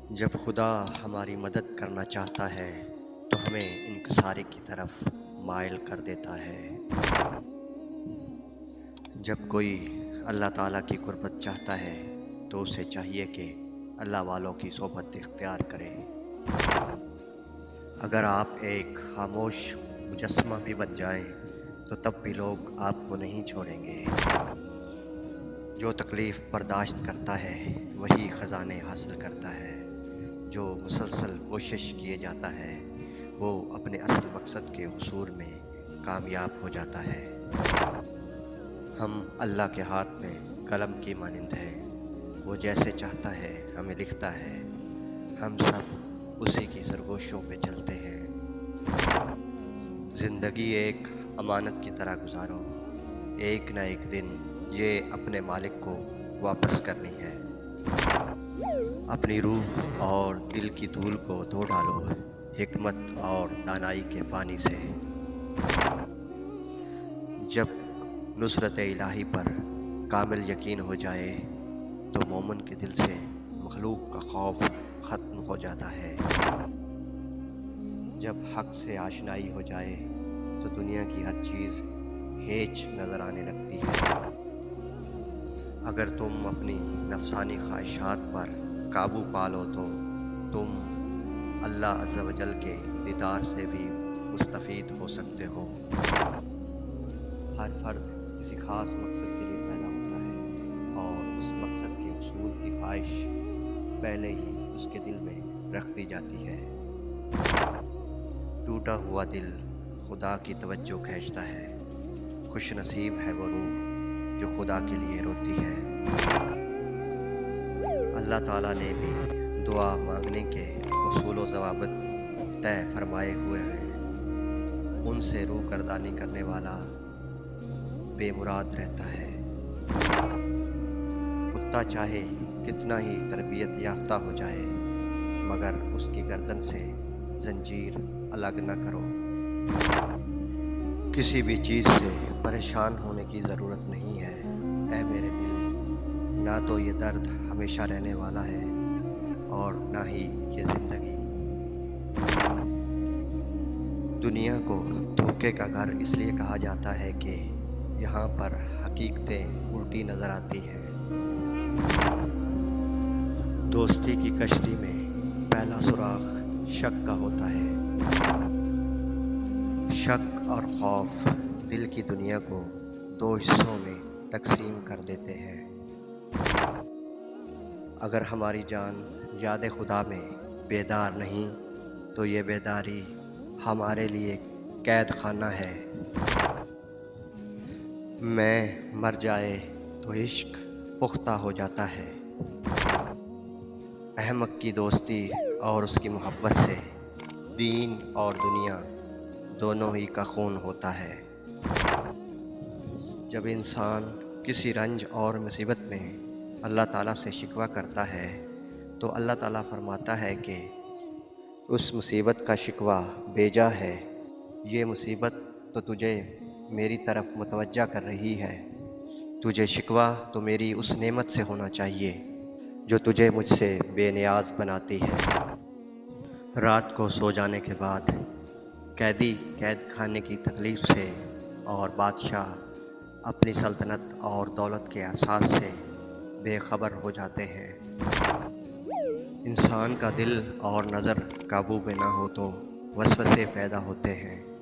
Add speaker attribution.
Speaker 1: جب خدا ہماری مدد کرنا چاہتا ہے تو ہمیں انکساری کی طرف مائل کر دیتا ہے۔ جب کوئی اللہ تعالیٰ کی قربت چاہتا ہے تو اسے چاہیے کہ اللہ والوں کی صحبت اختیار کرے۔ اگر آپ ایک خاموش مجسمہ بھی بن جائیں تو تب بھی لوگ آپ کو نہیں چھوڑیں گے۔ جو تکلیف برداشت کرتا ہے وہی خزانے حاصل کرتا ہے۔ جو مسلسل کوشش کیے جاتا ہے وہ اپنے اصل مقصد کے حصول میں کامیاب ہو جاتا ہے۔ ہم اللہ کے ہاتھ میں قلم کی مانند ہیں، وہ جیسے چاہتا ہے ہمیں لکھتا ہے۔ ہم سب اسی کی سرگوشیوں پہ چلتے ہیں۔ زندگی ایک امانت کی طرح گزارو، ایک نہ ایک دن یہ اپنے مالک کو واپس کرنی ہے۔ اپنی روح اور دل کی دھول کو دھو ڈالو حکمت اور دانائی کے پانی سے۔ جب نصرت الہی پر کامل یقین ہو جائے تو مومن کے دل سے مخلوق کا خوف ختم ہو جاتا ہے۔ جب حق سے آشنائی ہو جائے تو دنیا کی ہر چیز ہیچ نظر آنے لگتی ہے۔ اگر تم اپنی نفسانی خواہشات پر قابو پالو تو تم اللہ عز و جل کے دیدار سے بھی مستفید ہو سکتے ہو۔ ہر فرد کسی خاص مقصد کے لیے پیدا ہوتا ہے اور اس مقصد کے حصول کی خواہش پہلے ہی اس کے دل میں رکھ دی جاتی ہے۔ ٹوٹا ہوا دل خدا کی توجہ کھینچتا ہے۔ خوش نصیب ہے وہ روح جو خدا کے لیے روتی ہے۔ اللہ تعالیٰ نے بھی دعا مانگنے کے اصول و ضوابط طے فرمائے ہوئے ہیں۔ ان سے روح گردانی کرنے والا بے مراد رہتا ہے۔ کتا چاہے کتنا ہی تربیت یافتہ ہو جائے مگر اس کی گردن سے زنجیر الگ نہ کرو۔ کسی بھی چیز سے پریشان ہونے کی ضرورت نہیں ہے اے میرے دل، نہ تو یہ درد ہمیشہ رہنے والا ہے اور نہ ہی یہ زندگی۔ دنیا کو دھوکے کا گھر اس لیے کہا جاتا ہے کہ یہاں پر حقیقتیں الٹی نظر آتی ہیں۔ دوستی کی کشتی میں پہلا سراغ شک کا ہوتا ہے۔ شک اور خوف دل کی دنیا کو دو حصوں میں تقسیم کر دیتے ہیں۔ اگر ہماری جان یاد خدا میں بیدار نہیں تو یہ بیداری ہمارے لیے قید خانہ ہے۔ میں مر جائے تو عشق پختہ ہو جاتا ہے۔ احمق کی دوستی اور اس کی محبت سے دین اور دنیا دونوں ہی کا خون ہوتا ہے۔ جب انسان کسی رنج اور مصیبت میں اللہ تعالیٰ سے شکوہ کرتا ہے تو اللہ تعالیٰ فرماتا ہے کہ اس مصیبت کا شکوہ بیجا ہے، یہ مصیبت تو تجھے میری طرف متوجہ کر رہی ہے۔ تجھے شکوہ تو میری اس نعمت سے ہونا چاہیے جو تجھے مجھ سے بے نیاز بناتی ہے۔ رات کو سو جانے کے بعد قیدی قید خانے کی تکلیف سے اور بادشاہ اپنی سلطنت اور دولت کے احساس سے بے خبر ہو جاتے ہیں۔ انسان کا دل اور نظر قابو میں نہ ہو تو وسوسے پیدا ہوتے ہیں۔